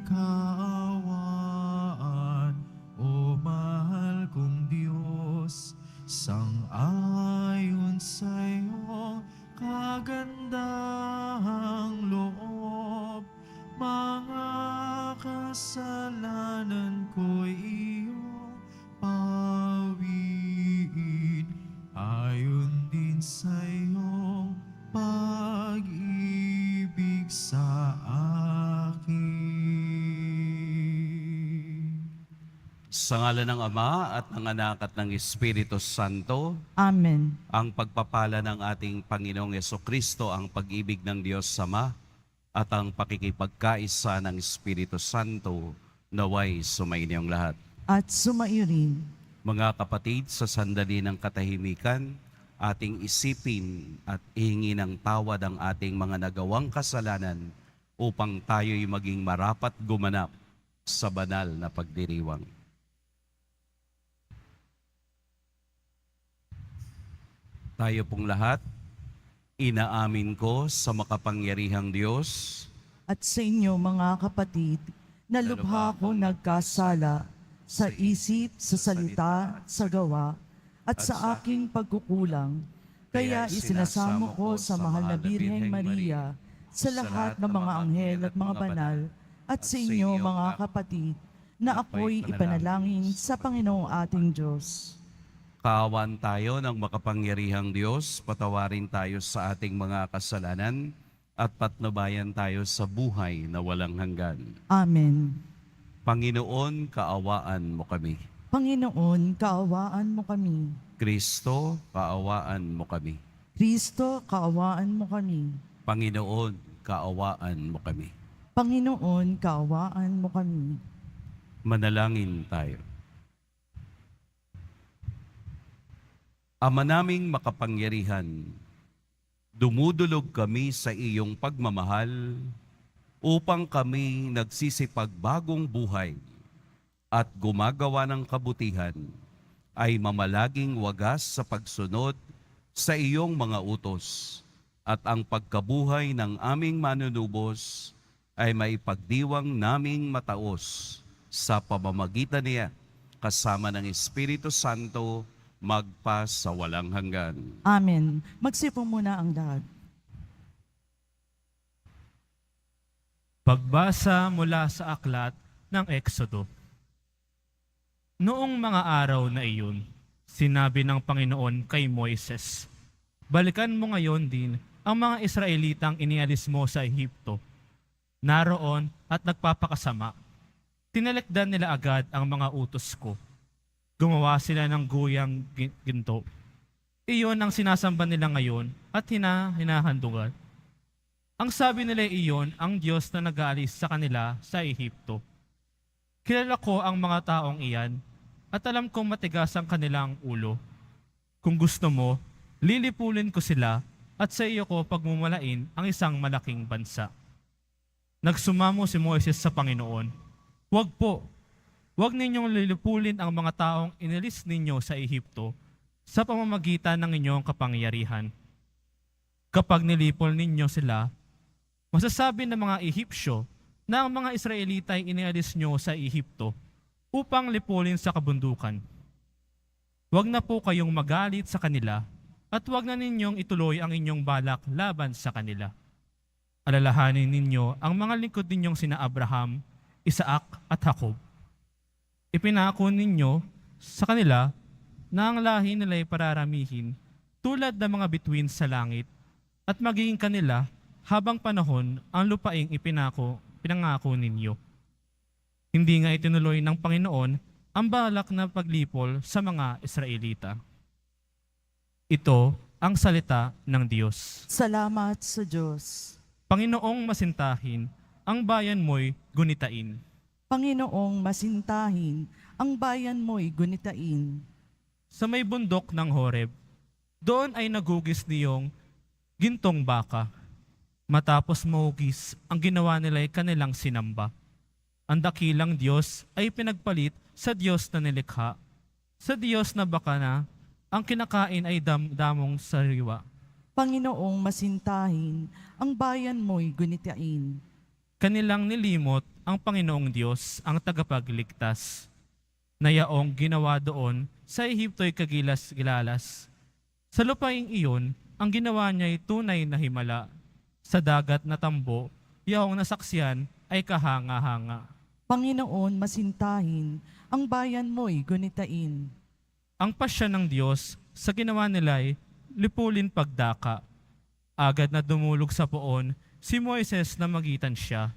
kaawaan, o mahal kong Diyos, sang-ayon sa iyong kagandahang loob, mga kasalanan ko'y iyong pawiin, ayon din sa iyong pag-ibig sa akin. Sa ngalan ng Ama at ng Anak at ng Espiritu Santo, Amen. ang pagpapala ng ating Panginoong Yesukristo, ang pag-ibig ng Diyos Ama, at ang pakikipagkaisa ng Espiritu Santo, naway sumainyong lahat. At sumaiyo rin. Mga kapatid, sa sandali ng katahimikan, ating isipin at ihingi ng tawad ang ating mga nagawang kasalanan upang tayo'y maging marapat gumanap sa banal na pagdiriwang. Tayo pong lahat, inaamin ko sa makapangyarihang Diyos At sa inyo mga kapatid, na lubha ko nagkasala sa isip, sa salita, sa gawa, at sa aking pagkukulang. Kaya isinasamo ko sa mahal na Birheng Maria, sa lahat ng mga anghel at mga banal, at sa inyo mga kapatid, na ako'y ipanalangin sa Panginoong ating Diyos. Kaawaan tayo ng makapangyarihang Diyos, patawarin tayo sa ating mga kasalanan at patnubayan tayo sa buhay na walang hanggan. Amen. Panginoon, kaawaan mo kami. Panginoon, kaawaan mo kami. Kristo, kaawaan mo kami. Kristo, kaawaan mo kami. Panginoon, kaawaan mo kami. Panginoon, kaawaan mo kami. Manalangin tayo. Ama naming makapangyarihan, dumudulog kami sa iyong pagmamahal upang kami nagsisipagbagong buhay at gumagawa ng kabutihan ay mamalaging wagas sa pagsunod sa iyong mga utos at ang pagkabuhay ng aming manunubos ay maipagdiwang naming mataos sa pamamagitan niya kasama ng Espiritu Santo magpa sa walang hanggan. Amen. Magsipong muna ang lahat. Pagbasa mula sa aklat ng Exodo. Noong mga araw na iyon, sinabi ng Panginoon kay Moises, "Balikan mo ngayon din ang mga Israelitang inialis mo sa Ehipto. Naroon at nagpapakasama. Tinalakdan nila agad ang mga utos ko. Gumawa sila ng guyang ginto. Iyon ang sinasamba nila ngayon at hinahandugan. Ang sabi nila iyon ang Diyos na nag-aalis sa kanila sa Ehipto. Kilala ko ang mga taong iyan at alam kong matigas ang kanilang ulo. Kung gusto mo, lilipulin ko sila at sa iyo ko pagmumalain ang isang malaking bansa." Nagsumamo si Moises sa Panginoon, "Huwag po, huwag ninyong lilipulin ang mga taong inilis ninyo sa Ehipto sa pamamagitan ng inyong kapangyarihan. Kapag nilipol ninyo sila, masasabi ng mga Ehipsyo na ang mga Israelita ay inialis nyo sa Ehipto upang lipulin sa kabundukan. Huwag na po kayong magalit sa kanila at huwag na ninyong ituloy ang inyong balak laban sa kanila. Alalahanin ninyo ang mga lingkod ninyong sina Abraham, Isaac at Jacob. Ipinako ninyo sa kanila na ang lahi nila ay pararamihin tulad ng mga bituin sa langit at magiging kanila habang panahon ang lupaing pinangako ninyo. Hindi nga itinuloy ng Panginoon ang balak na paglipol sa mga Israelita." Ito ang salita ng Diyos. Salamat sa Diyos. Panginoong masintahin, ang bayan mo'y gunitain. Panginoong masintahin, ang bayan mo'y gunitain. Sa may bundok ng Horeb, doon ay nagugis niyong gintong baka. Matapos mahugis, ang ginawa nila ay kanilang sinamba. Ang dakilang Diyos ay pinagpalit sa Diyos na nilikha, sa Diyos na baka na ang kinakain ay damong sariwa. Panginoong masintahin, ang bayan mo'y gunitain. Kanilang nilimot ang Panginoong Diyos ang tagapagligtas, na yaong ginawa doon sa Ehipto'y kagilas-gilalas. Sa lupaing iyon, ang ginawa niya'y tunay na himala. Sa dagat na tambo, yaong nasaksiyan ay kahanga-hanga. Panginoon, masintahin, ang bayan mo'y gunitain. Ang pasya ng Diyos sa ginawa nila'y lipulin pagdaka. Agad na dumulog sa poon si Moises na magitan siya,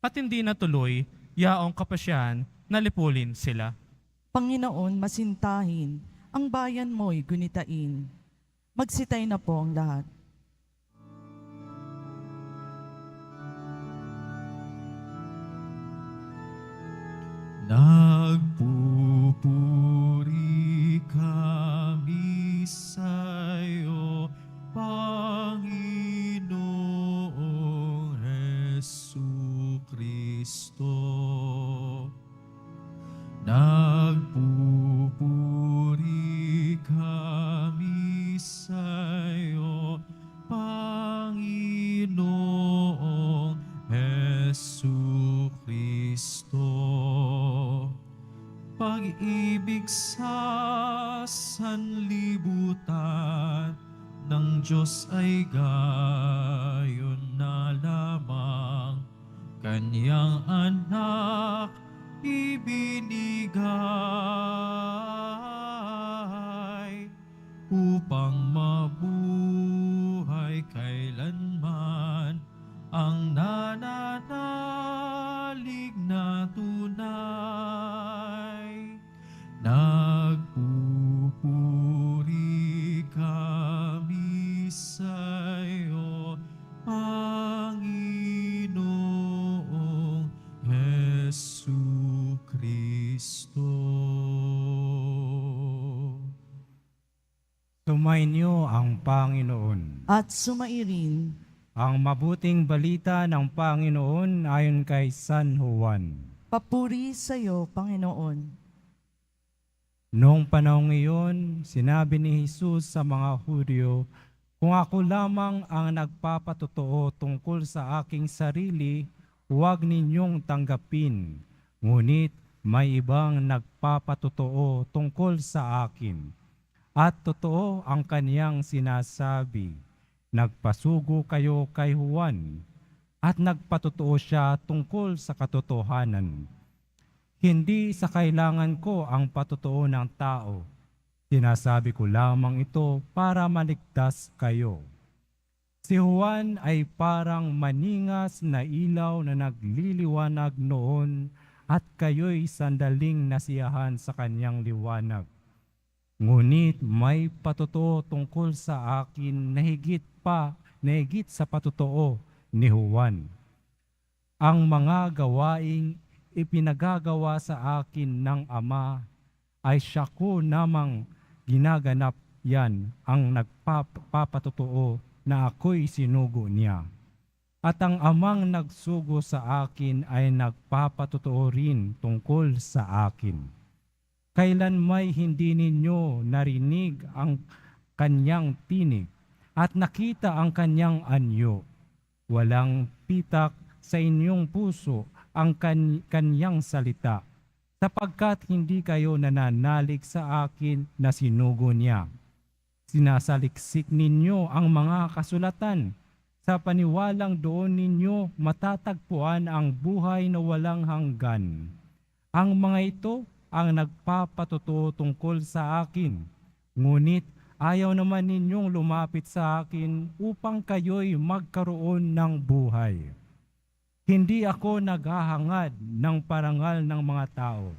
at hindi natuloy yaong kapasyahan na lipulin sila. Panginoon, masintahin, ang bayan mo'y gunitain. Magsitay na po ang lahat. Nagpupuri kami sa'yo, Panginoong Jesucristo. Nagpupuri kami sa'yo, Panginoong Jesucristo. Pag-ibig sa sanlibutan ng Diyos ay gayon na lamang, Kanyang anak ibinigay upang mabuhay kailanman ang nananalig na tunay. Nagpupuri kami sa'yo, Panginoong Jesucristo. Sumainyo ang Panginoon. At sumairin, Ang mabuting balita ng Panginoon ayon kay San Juan. papuri sa iyo, Panginoon. Noong panahong iyon, sinabi ni Jesus sa mga Hudyo, "Kung ako lamang ang nagpapatotoo tungkol sa aking sarili, huwag ninyong tanggapin. Ngunit may ibang nagpapatotoo tungkol sa akin. At totoo ang kaniyang sinasabi. Nagpasugo kayo kay Juan, at nagpatotoo siya tungkol sa katotohanan. Hindi sa kailangan ko ang patotoo ng tao. Sinasabi ko lamang ito para maligtas kayo. Si Juan ay parang maningas na ilaw na nagliliwanag noon, at kayo'y sandaling nasiyahan sa kanyang liwanag. Ngunit may patotoo tungkol sa akin na higit sa patotoo ni Juan. Ang mga gawaing ipinagagawa sa akin ng Ama ay siya ko namang ginaganap, yan ang nagpapatotoo na ako'y sinugo niya. At ang Amang nagsugo sa akin ay nagpapatotoo rin tungkol sa akin. Kailan may hindi ninyo narinig ang kanyang tinig at nakita ang kanyang anyo. Walang pitak sa inyong puso ang kanyang salita, sapagkat hindi kayo nananalig sa akin na sinugo niya. Sinasaliksik ninyo ang mga kasulatan. Sa paniwalang doon ninyo matatagpuan ang buhay na walang hanggan. Ang mga ito ang nagpapatotoo tungkol sa akin. Ngunit ayaw naman ninyong lumapit sa akin upang kayo'y magkaroon ng buhay. Hindi ako naghahangad ng parangal ng mga tao.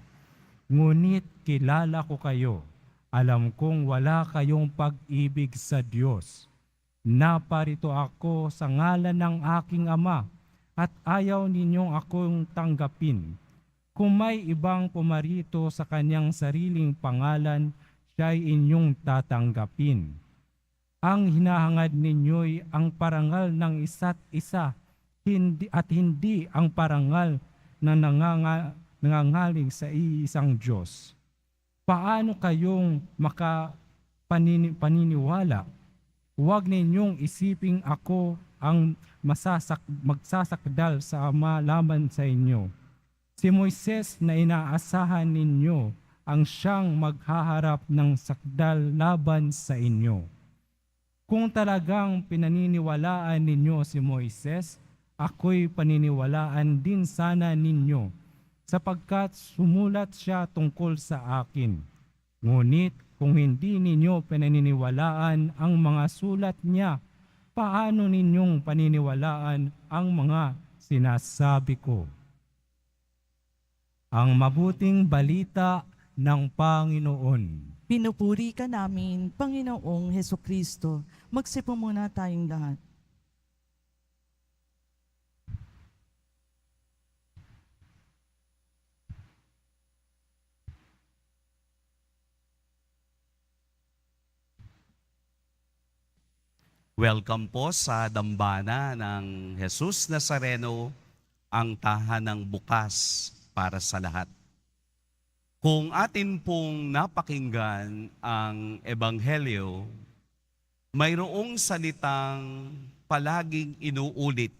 Ngunit kilala ko kayo. Alam kong wala kayong pag-ibig sa Diyos. Naparito ako sa ngalan ng aking Ama at ayaw ninyong akong tanggapin. Kung may ibang pumarito sa kanyang sariling pangalan, siya'y inyong tatanggapin. Ang hinahangad ninyo'y ang parangal ng isa't isa, hindi ang parangal na nangangaling sa iisang Diyos. Paano kayong paniniwala? Huwag ninyong isiping ako ang magsasakdal sa Ama laban sa inyo. Si Moises na inaasahan ninyo ang siyang maghaharap ng sakdal laban sa inyo. Kung talagang pinaniniwalaan ninyo si Moises, ako'y paniniwalaan din sana ninyo, sapagkat sumulat siya tungkol sa akin. Ngunit kung hindi ninyo pinaniniwalaan ang mga sulat niya, paano ninyong paniniwalaan ang mga sinasabi ko? Ang mabuting balita ng Panginoon. Pinupuri ka namin, Panginoong Hesukristo. Magsipo muna tayong lahat. Welcome po sa dambana ng Jesus Nazareno, ang tahanang bukas para sa lahat. Kung atin pong napakinggan ang Ebanghelyo, mayroong salitang palaging inuulit,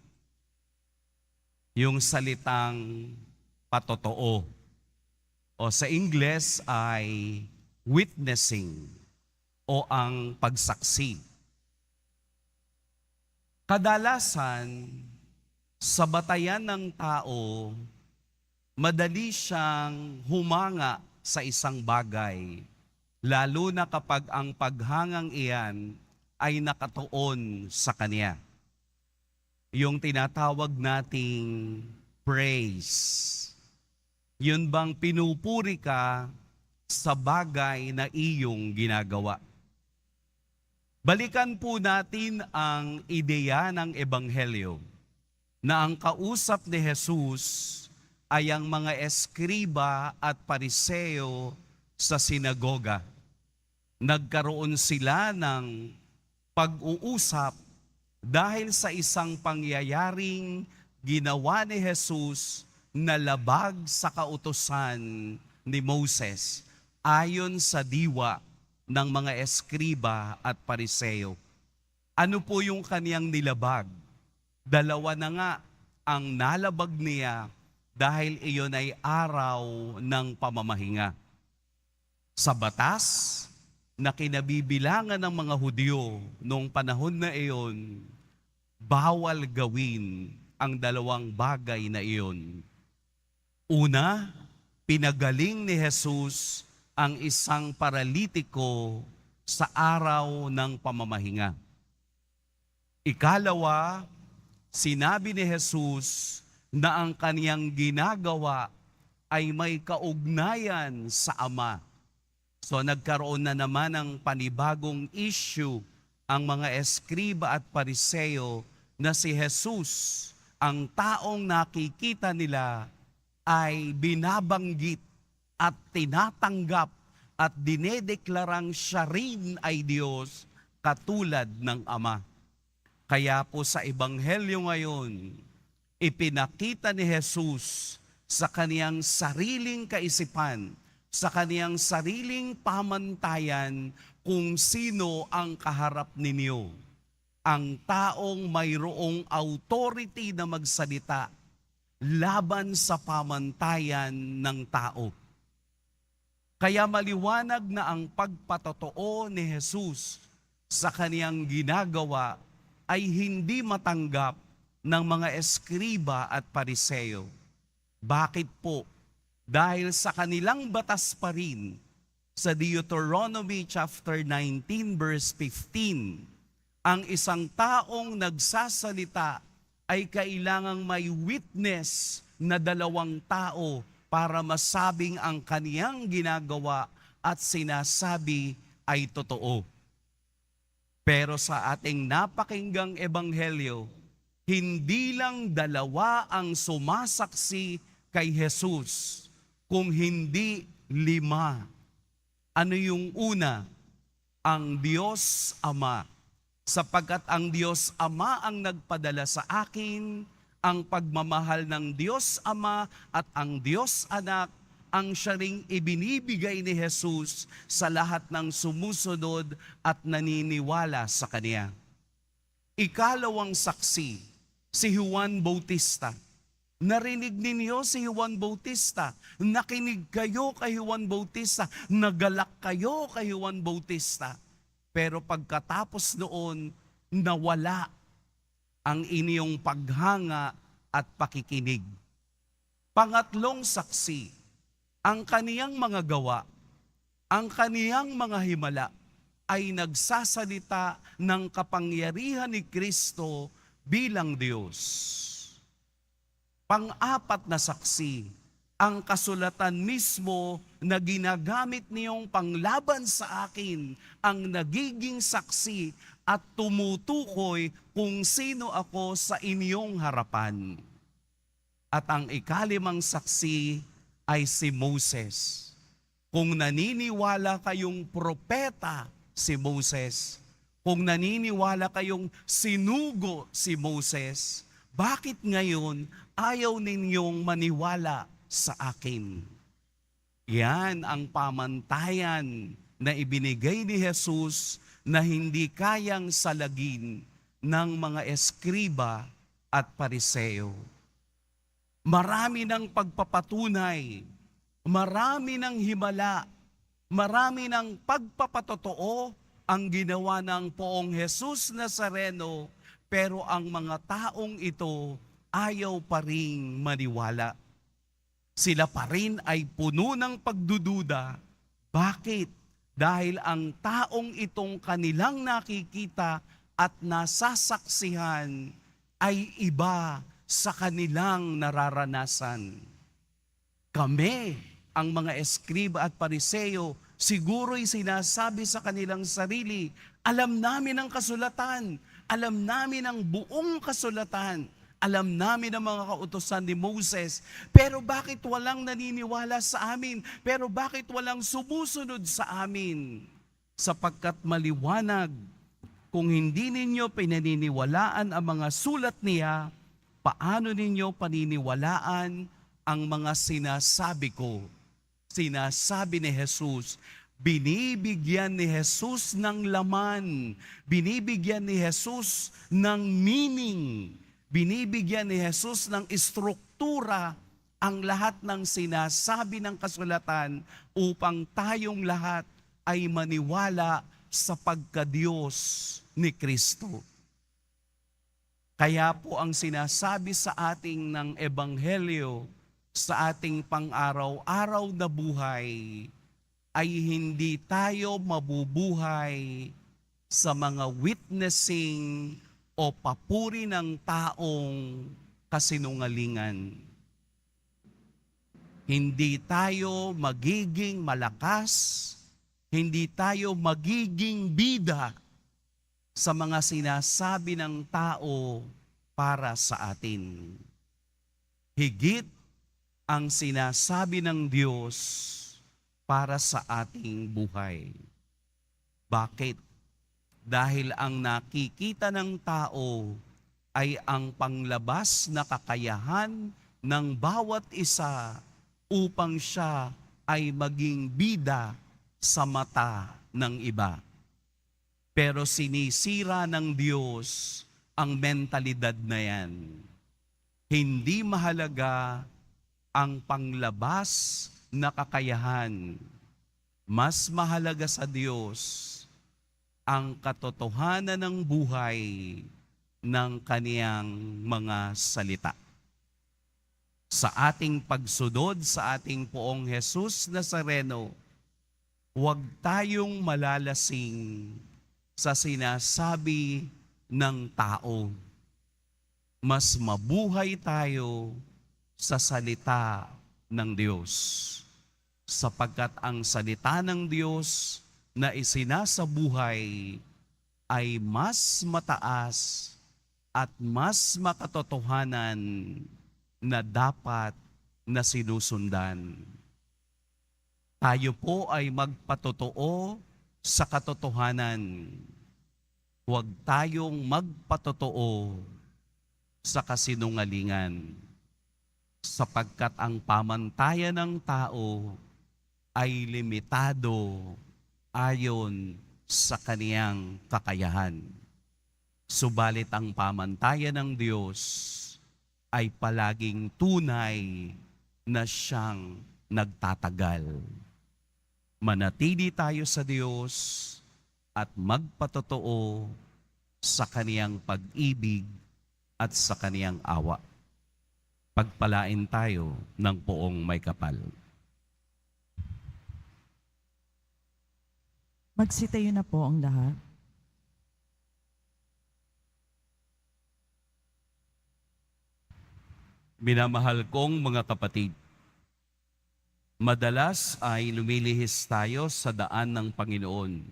yung salitang patotoo. O sa Ingles ay witnessing o ang pagsaksi. Kadalasan, sa batayan ng tao, madali siyang humanga sa isang bagay, lalo na kapag ang paghangang iyan ay nakatuon sa kanya. Yung tinatawag nating praise. Yun bang pinupuri ka sa bagay na iyong ginagawa. Balikan po natin ang ideya ng Ebanghelyo na ang kausap ni Jesus ay ang mga eskriba at pariseo sa sinagoga. Nagkaroon sila ng pag-uusap dahil sa isang pangyayaring ginawa ni Jesus na labag sa kautusan ni Moses ayon sa diwa ng mga eskriba at pariseo. Ano po yung kaniyang nilabag? Dalawa na nga ang nalabag niya dahil iyon ay araw ng pamamahinga. Sa batas na kinabibilangan ng mga Hudyo noong panahon na iyon, bawal gawin ang dalawang bagay na iyon. Una, pinagaling ni Jesus ang isang paralitiko sa araw ng pamamahinga. Ikalawa, sinabi ni Jesus na ang kaniyang ginagawa ay may kaugnayan sa Ama. So nagkaroon na naman ng panibagong issue ang mga eskriba at pariseo na si Jesus, ang taong nakikita nila, ay binabanggit at tinatanggap at dinedeklarang siya rin ay Diyos katulad ng Ama. Kaya po sa Ebanghelyo ngayon, ipinakita ni Jesus sa kaniyang sariling kaisipan, sa kaniyang sariling pamantayan kung sino ang kaharap ninyo. Ang taong mayroong authority na magsalita laban sa pamantayan ng tao. Kaya maliwanag na ang pagpatotoo ni Jesus sa kaniyang ginagawa ay hindi matanggap ng mga eskriba at pariseo. Bakit po? Dahil sa kanilang batas pa rin, sa Deuteronomy chapter 19 verse 15, ang isang taong nagsasalita ay kailangang may witness na dalawang tao para masabing ang kaniyang ginagawa at sinasabi ay totoo. Pero sa ating napakinggang ebanghelyo, hindi lang dalawa ang sumasaksi kay Jesus, kung hindi 5. Ano yung una? Ang Diyos Ama. Sapagkat ang Diyos Ama ang nagpadala sa akin, ang pagmamahal ng Diyos Ama at ang Diyos Anak ang siya ring ibinibigay ni Jesus sa lahat ng sumusunod at naniniwala sa Kanya. Ikalawang saksi, si Juan Bautista, Narinig ninyo si Juan Bautista. Nakinig kayo kay Juan Bautista. Nagalak kayo kay Juan Bautista. Pero pagkatapos noon, nawala ang inyong paghanga at pakikinig. Pangatlong saksi, ang kaniyang mga gawa, ang kaniyang mga himala ay nagsasalita ng kapangyarihan ni Kristo bilang Diyos. Pang-apat na saksi, ang kasulatan mismo na ginagamit niyong panglaban sa akin ang nagiging saksi at tumutukoy kung sino ako sa inyong harapan. At ang ikalimang saksi ay si Moses. Kung naniniwala kayong propeta si Moses, kung naniniwala kayong sinugo si Moses, bakit ngayon ayaw ninyong maniwala sa akin? Yan ang pamantayan na ibinigay ni Jesus na hindi kayang salagin ng mga eskriba at pariseo. Marami ng pagpapatunay, marami ng himala, marami ng pagpapatotoo ang ginawa ng Poong Jesus Nazareno, pero ang mga taong ito ayaw pa ring maniwala. Sila pa rin ay puno ng pagdududa. Bakit? Dahil ang taong itong kanilang nakikita at nasasaksihan ay iba sa kanilang nararanasan. Kami, ang mga eskriba at pariseo, siguro'y sinasabi sa kanilang sarili, alam namin ang kasulatan, alam namin ang buong kasulatan, alam namin ang mga kautusan ni Moses, pero bakit walang naniniwala sa amin? Pero bakit walang sumusunod sa amin? Sapagkat maliwanag, kung hindi ninyo pinaniniwalaan ang mga sulat niya, paano ninyo paniniwalaan ang mga sinasabi ko? Sinasabi ni Jesus, binibigyan ni Jesus ng laman, binibigyan ni Jesus ng meaning, binibigyan ni Jesus ng istruktura ang lahat ng sinasabi ng kasulatan upang tayong lahat ay maniwala sa pagka-Diyos ni Kristo. Kaya po ang sinasabi sa ating ng Ebanghelyo sa ating pang-araw-araw na buhay ay hindi tayo mabubuhay sa mga witnessing o papuri ng taong kasinungalingan. Hindi tayo magiging malakas, hindi tayo magiging bida sa mga sinasabi ng tao para sa atin. Higit ang sinasabi ng Diyos para sa ating buhay. Bakit? Dahil ang nakikita ng tao ay ang panglabas na kakayahan ng bawat isa upang siya ay maging bida sa mata ng iba. Pero sinisira ng Diyos ang mentalidad na yan. Hindi mahalaga ang panglabas na kakayahan. Mas mahalaga sa Diyos ang katotohanan ng buhay ng kaniyang mga salita. Sa ating pagsunod sa ating Poong Jesus Nazareno, huwag tayong malalasing sa sinasabi ng tao. Mas mabuhay tayo sa salita ng Diyos. Sapagkat ang salita ng Diyos na isinasabuhay ay mas mataas at mas makatotohanan na dapat na sinusundan. Tayo po ay magpatotoo sa katotohanan. Huwag tayong magpatotoo sa kasinungalingan. Sapagkat ang pamantayan ng tao ay limitado ayon sa kaniyang kakayahan. Subalit ang pamantayan ng Diyos ay palaging tunay na siyang nagtatagal. Manatili tayo sa Diyos at magpatotoo sa kaniyang pag-ibig at sa kaniyang awa. Pagpalain tayo ng poong may kapal. Magsitayo na po ang lahat. Minamahal kong mga kapatid, madalas ay lumilihis tayo sa daan ng Panginoon.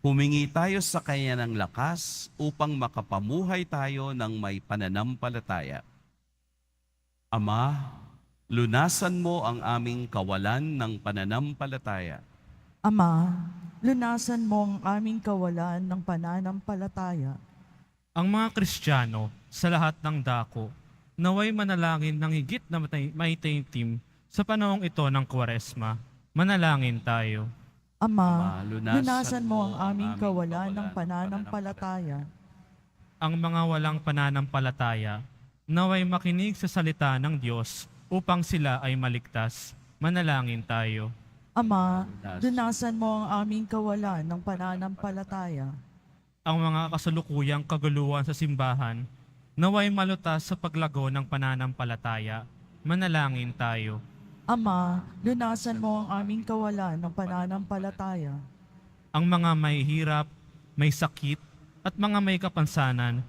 Humingi tayo sa Kanya ng lakas upang makapamuhay tayo ng may pananampalataya. Ama, lunasan mo ang aming kawalan ng pananampalataya. Ama, lunasan mo ang aming kawalan ng pananampalataya. Ang mga Kristiyano sa lahat ng dako, naway manalangin ng higit na maitintim sa panahong ito ng Kwaresma. Manalangin tayo. Ama, Ama, lunasan mo ang aming kawalan ng pananampalataya. Ang mga walang pananampalataya, naway makinig sa salita ng Diyos upang sila ay maligtas. Manalangin tayo. Ama, lunasan mo ang aming kawalan ng pananampalataya. Ang mga kasalukuyang kaguluhan sa simbahan, naway malutas sa paglago ng pananampalataya. Manalangin tayo. Ama, lunasan mo ang aming kawalan ng pananampalataya. Ang mga may hirap, may sakit, at mga may kapansanan,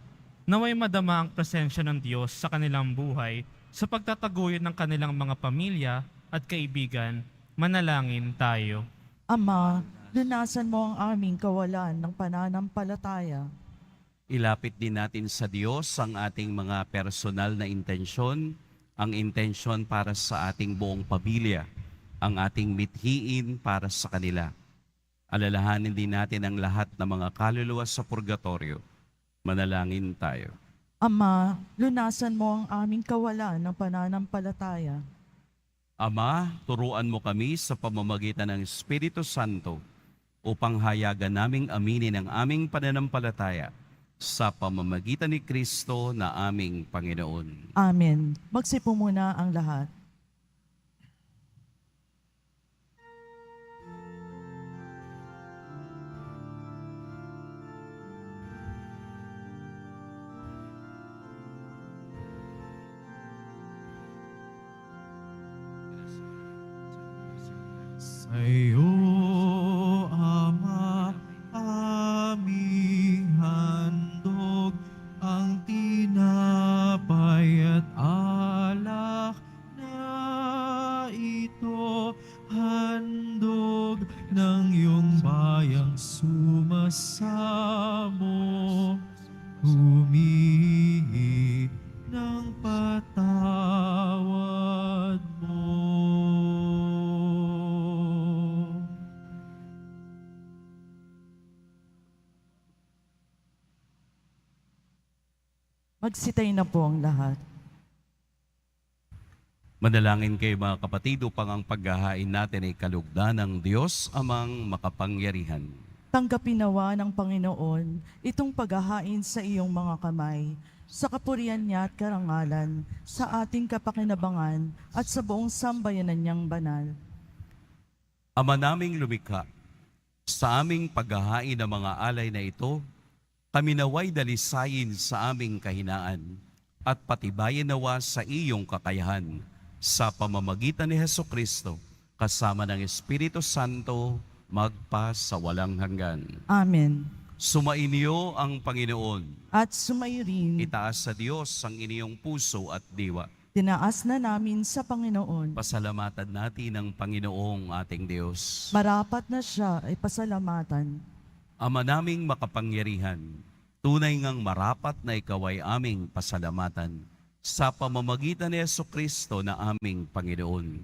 naway madama ang presensya ng Diyos sa kanilang buhay sa pagtataguyod ng kanilang mga pamilya at kaibigan. Manalangin tayo. Ama, lunasan mo ang aming kawalan ng pananampalataya. Ilapit din natin sa Diyos ang ating mga personal na intensyon, ang intensyon para sa ating buong pamilya, ang ating mithiin para sa kanila. Alalahanin din natin ang lahat ng mga kaluluwa sa purgatorio. Manalangin tayo. Ama, lunasan mo ang aming kawalan ng pananampalataya. Ama, turuan mo kami sa pamamagitan ng Espiritu Santo upang hayagan naming aminin ang aming pananampalataya sa pamamagitan ni Kristo na aming Panginoon. Amen. Magsipo muna ang lahat. Sa'yo, Ama, aming handog ang tinapay at alak na ito, handog ng iyong bayang sumasamo, humihi ng patawad mo. Magsitay na po ang lahat. Manalangin kayo mga kapatid upang ang paghahain natin ay kalugdan ng Diyos amang makapangyarihan. Tanggapin nawa ng Panginoon itong paghahain sa iyong mga kamay, sa kapurihan niya at karangalan, sa ating kapakinabangan at sa buong sambayanan niyang banal. Ama naming lumikha, sa aming paghahain ng mga alay na ito, kami naway dalisayin sa aming kahinaan at patibayin nawa sa iyong kakayahan sa pamamagitan ni Hesukristo kasama ng Espiritu Santo magpa sa walang hanggan. Amen. Sumainyo ang Panginoon. At sumayo rin, Itaas sa Diyos ang inyong puso at diwa. tinaas na namin sa Panginoon. Pasalamatan natin ang Panginoong ating Diyos. Marapat na siya ay pasalamatan. Ama naming makapangyarihan, tunay ngang marapat na ikaw ay aming pasalamatan sa pamamagitan ni Jesucristo na aming Panginoon.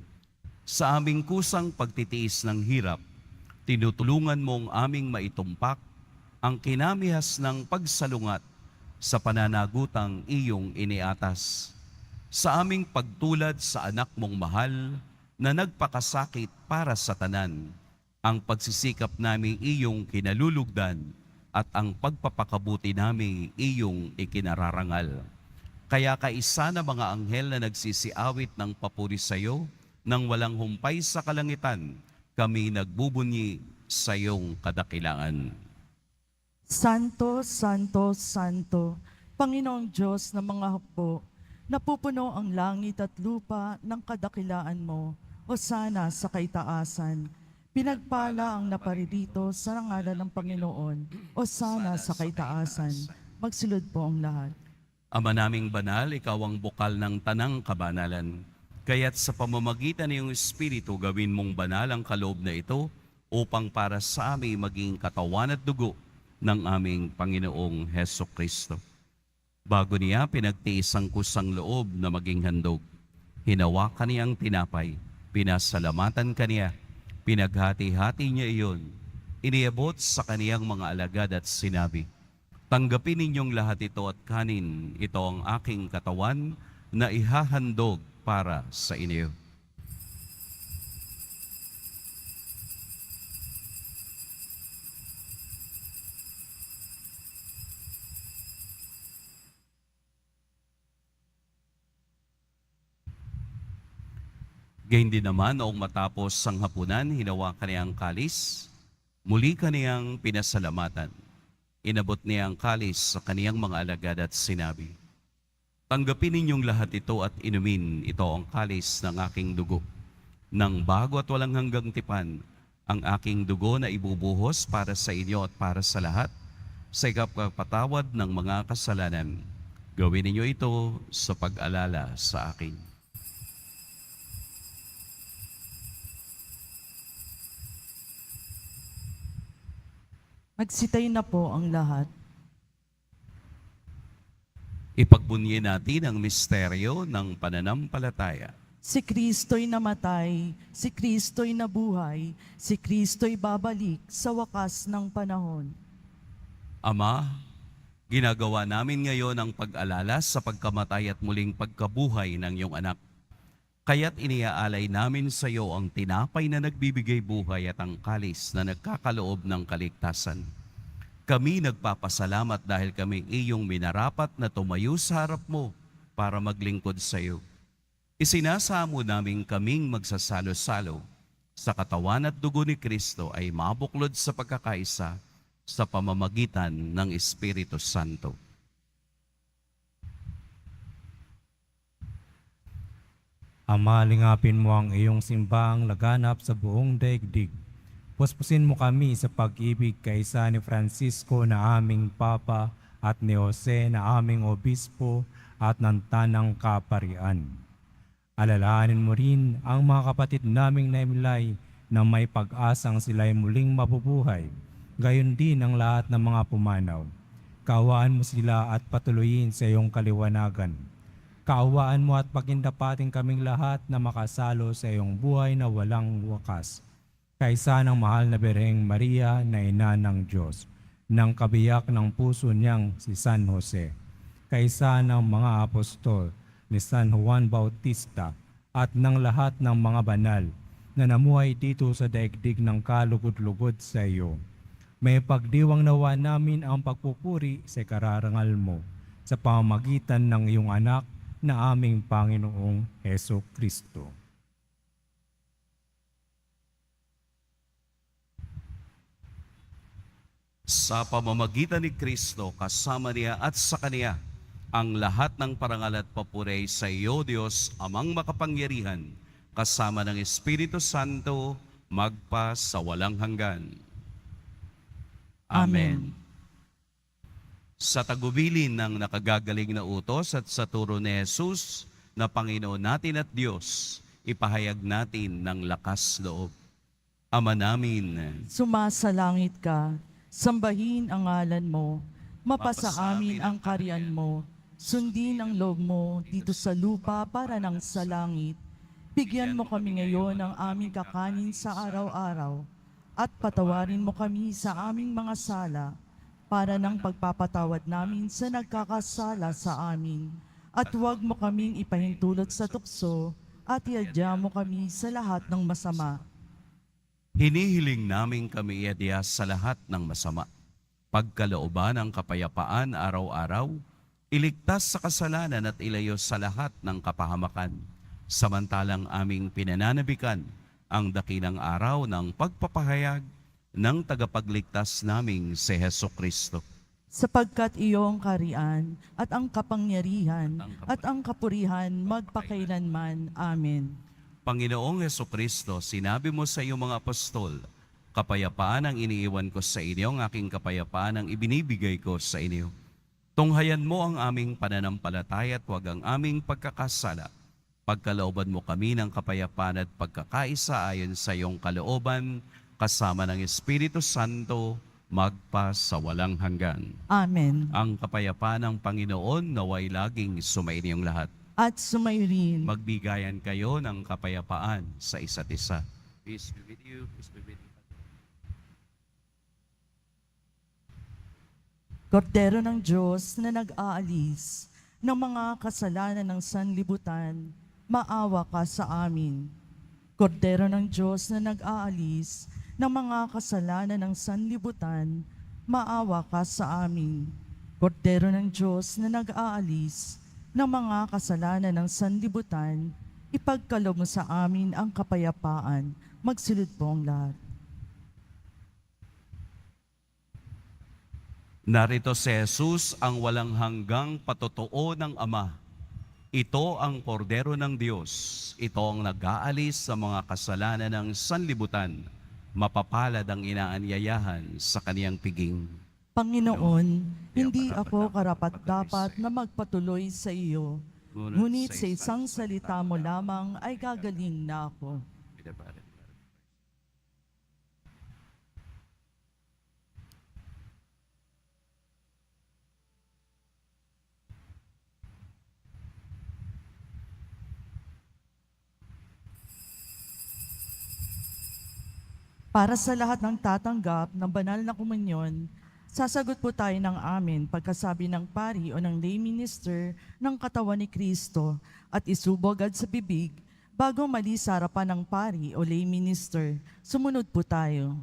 Sa aming kusang pagtitiis ng hirap, tinutulungan mong aming maitumpak ang kinamihas ng pagsalungat sa pananagutang iyong iniatas. Sa aming pagtulad sa anak mong mahal na nagpakasakit para sa tanan, ang pagsisikap namin iyong kinalulugdan at ang pagpapakabuti namin iyong ikinararangal. Kaya kaisa na mga anghel na nagsisiawit ng papuri sa iyo, nang walang humpay sa kalangitan, kami nagbubunyi sa iyong kadakilaan. Santo, Santo, Santo, Panginoong Diyos ng mga hukbo, napupuno ang langit at lupa ng kadakilaan mo, Hosana sa kaitaasan. Pinagpala ang naparirito sa ngalan ng Panginoon, Hosana sa kaitaasan. Magsulod po ang lahat. Ama naming banal, ikaw ang bukal ng tanang kabanalan. Kaya't sa pamamagitan ng iyong Espiritu, gawin mong banal ang kaloob na ito upang para sa amin maging katawan at dugo ng aming Panginoong Heso Kristo. Bago niya pinagtiis ang kusang loob na maging handog, hinawakan niya ang tinapay, pinasalamatan kaniya, pinaghati-hati niya iyon, iniabot sa kaniyang mga alagad at sinabi, "Tanggapin ninyong lahat ito at kanin, ito ang aking katawan na ihahandog para sa inyo." Gayun din naman noong matapos ang hapunan, hinawakan niya ang kalis, muli kaniyang pinasalamatan. Inabot niya ang kalis sa kaniyang mga alagad at sinabi, "Tanggapin ninyong lahat ito at inumin, ito ang kalis ng aking dugo. Nang bago at walang hanggang tipan, ang aking dugo na ibubuhos para sa inyo at para sa lahat, sa ikapagpatawad ng mga kasalanan. Gawin ninyo ito sa pag-alala sa akin." Magsitayin na po ang lahat. Ipagbunyi natin ang misteryo ng pananampalataya. Si Kristo'y namatay, si Kristo'y nabuhay, si Kristo'y babalik sa wakas ng panahon. Ama, ginagawa namin ngayon ang pag-alala sa pagkamatay at muling pagkabuhay ng iyong anak. Kaya't iniaalay namin sa iyo ang tinapay na nagbibigay buhay at ang kalis na nagkakaloob ng kaligtasan. Kami nagpapasalamat dahil kami iyong minarapat na tumayo sa harap mo para maglingkod sa iyo. Isinasamo namin kaming magsasalo-salo sa katawan at dugo ni Kristo ay mabuklod sa pagkakaisa sa pamamagitan ng Espiritu Santo. Ama, lingapin mo ang iyong simbang laganap sa buong daigdig. Puspusin mo kami sa pag-ibig kaysa ni Francisco na aming Papa at ni Jose na aming Obispo at ng Tanang Kaparian. Alalahanin mo rin ang mga kapatid naming naimlay na may pag-asang sila'y muling mabubuhay, gayon din ang lahat ng mga pumanaw. Kaawaan mo sila at patuloyin sa iyong kaliwanagan. Kaawaan mo at pagindapating kaming lahat na makasalo sa iyong buhay na walang wakas. Kaisa ng mahal na Birheng Maria na ina ng Diyos, ng kabiyak ng puso niyang si San Jose. Kaisa ng mga apostol ni San Juan Bautista at ng lahat ng mga banal na namuhay dito sa daigdig ng kalugod-lugod sa iyo. May pagdiwang nawa namin ang pagpupuri sa kararangal mo sa pamamagitan ng iyong anak na aming Panginoong Heso Kristo. Sa pamamagitan ni Kristo, kasama niya at sa Kaniya, ang lahat ng parangal at papuri sa iyo, Diyos, Amang makapangyarihan, kasama ng Espiritu Santo, magpa sa walang hanggan. Amen. Sa tagubilin ng nakagagaling na utos at sa turo ni Jesus na Panginoon natin at Diyos, ipahayag natin ng lakas loob. Ama namin, Sumasalangit ka, sambahin ang ngalan mo, mapasa amin ang kaharian mo, sundin ang loob mo dito sa lupa para nang sa langit. Bigyan mo kami ngayon ng aming kakanin sa araw-araw, at patawarin mo kami sa aming mga sala, para ng pagpapatawad namin sa nagkakasala sa amin. At huwag mo kaming ipahintulot sa tukso, at iadya mo kami sa lahat ng masama. hinihiling namin kami iadya sa lahat ng masama. Pagkalooban ng kapayapaan araw-araw, Iligtas sa kasalanan at ilayo sa lahat ng kapahamakan. Samantalang aming pinananabikan ang dakilang araw ng pagpapahayag ng tagapagligtas naming si Heso Kristo. Sapagkat iyong karian at ang kapangyarihan at ang kapurihan magpakailanman. Amen. Panginoong Heso Kristo, sinabi mo sa iyong mga apostol, kapayapaan ang iniiwan ko sa inyo, ang aking kapayapaan ang ibinibigay ko sa inyo. Tunghayan mo ang aming pananampalataya at huwag ang aming pagkakasala. Pagkalooban mo kami ng kapayapaan at pagkakaisa ayon sa iyong kalooban, kasama ng Espiritu Santo, magpa sa walang hanggan. Amen. Ang kapayapaan ng Panginoon naway laging sumainyong lahat. At sumayrin. Magbigayan kayo ng kapayapaan sa isa't isa. Peace be with you. Peace be with you. Kordero ng Diyos na nag-aalis ng mga kasalanan ng sanlibutan, maawa ka sa amin. Kordero ng Diyos na nag-aalis ng mga kasalanan ng sanlibutan, maawa ka sa amin. Kordero ng Diyos na nag-aalis ng mga kasalanan ng sanlibutan, ipagkaloob mo sa amin ang kapayapaan. Magsilid po ang lahat. Narito si Jesus, ang walang hanggang patotoo ng Ama. Ito ang kordero ng Diyos. Ito ang nag-aalis sa mga kasalanan ng sanlibutan. Mapapalad ang inaanyayahan sa kaniyang piging. Panginoon, hindi ako karapat-dapat na magpatuloy sa iyo. Ngunit sa isang salita mo lamang ay gagaling na ako. Para sa lahat ng tatanggap ng banal na komunyon, sasagot po tayo ng amen pagkasabi ng pari o ng lay minister ng katawan ni Kristo at isubog agad sa bibig bago mali sa harapan ng pari o lay minister. Sumunod po tayo.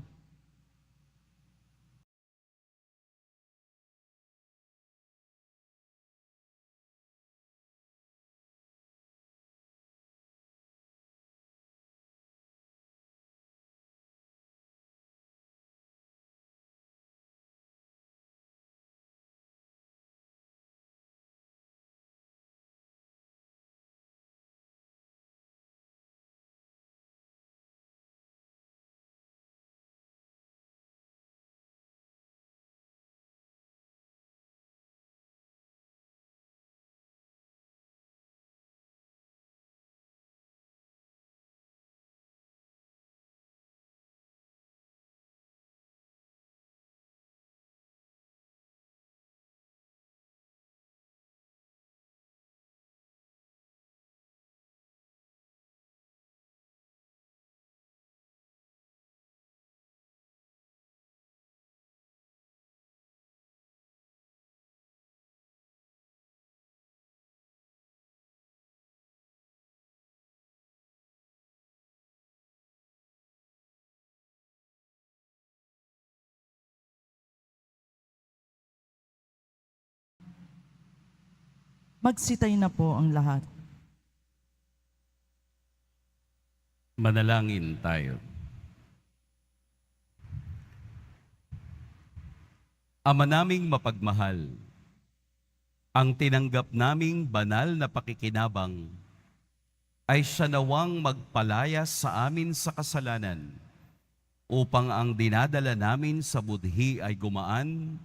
Magsitay na po ang lahat. Manalangin tayo. Ama naming mapagmahal, ang tinanggap naming banal na pakikinabang ay siya nawang magpalaya sa amin sa kasalanan upang ang dinadala namin sa budhi ay gumaan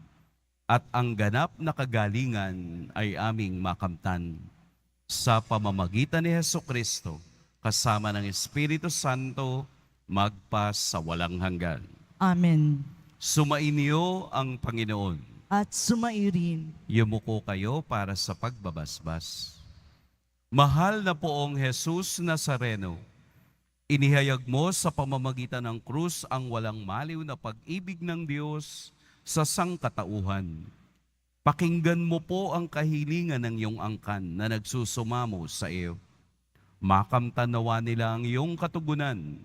at ang ganap na kagalingan ay aming makamtan. Sa pamamagitan ni Heso Kristo, kasama ng Espiritu Santo, magpa sa walang hanggan. Amen. Sumainyo ang Panginoon. At sumairin. Yumuko kayo para sa pagbabasbas. Mahal na poong Jesus Nazareno, inihayag mo sa pamamagitan ng krus ang walang maliw na pag-ibig ng Diyos sa sangkatauhan. Pakinggan mo po ang kahilingan ng iyong angkan na nagsusumamo sa iyo. Makamtan nawa nila ang iyong katugunan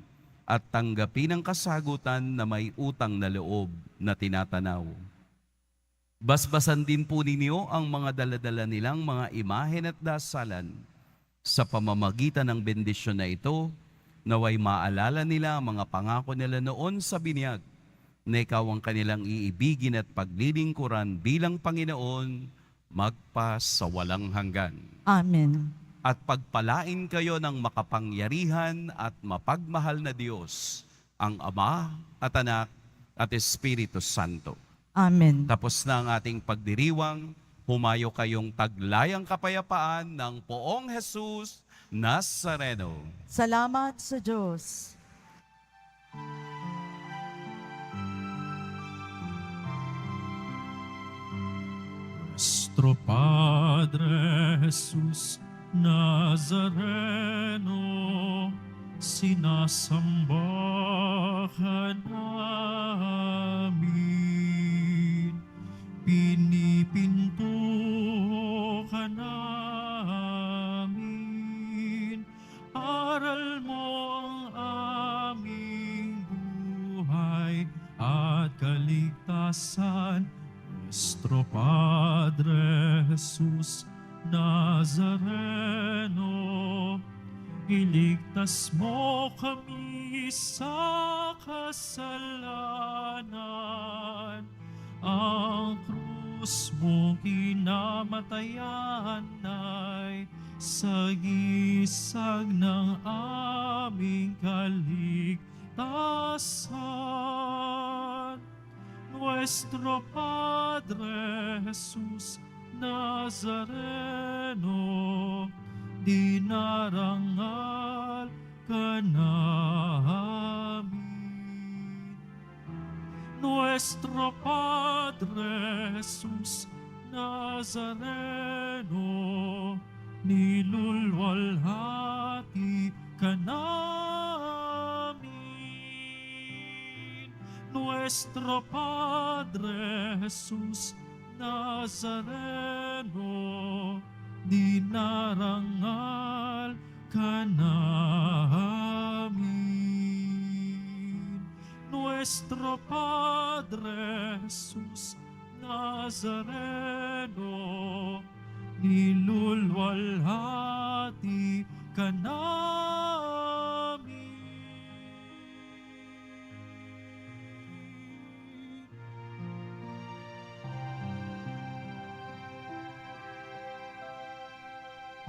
at tanggapin ang kasagutan na may utang na loob na tinatanaw. Basbasan din po ninyo ang mga daladala nilang mga imahen at dasalan. Sa pamamagitan ng bendisyon na ito, naway maalala nila ang mga pangako nila noon sa binyag, na ikaw ang kanilang iibigin at paglilingkuran bilang Panginoon, magpa sa walang hanggan. Amen. At pagpalain kayo ng makapangyarihan at mapagmahal na Diyos, ang Ama at Anak at Espiritu Santo. Amen. Tapos na ang ating pagdiriwang, humayo kayong taglayang kapayapaan ng Poong Jesus Nazareno. Salamat sa Diyos. Nuestro Padre Jesus Nazareno, sinasamba ka namin, pinipinto ka namin, aral mo ang aming buhay at kaligtasan. Nuestro Padre Jesus Nazareno, iligtas mo kami sa kasalanan. Ang krus mo kinamatayan ay sagisag ng aming kaligtasan. Nuestro Padre Jesus Nazareno, dinarangal ka namin. Nuestro Padre Jesus Nazareno, nilulwalhati ka namin. Nuestro Padre Jesus Nazareno, dinarangal ka namin. Nuestro Padre Jesus Nazareno, nilulwalhati ka namin.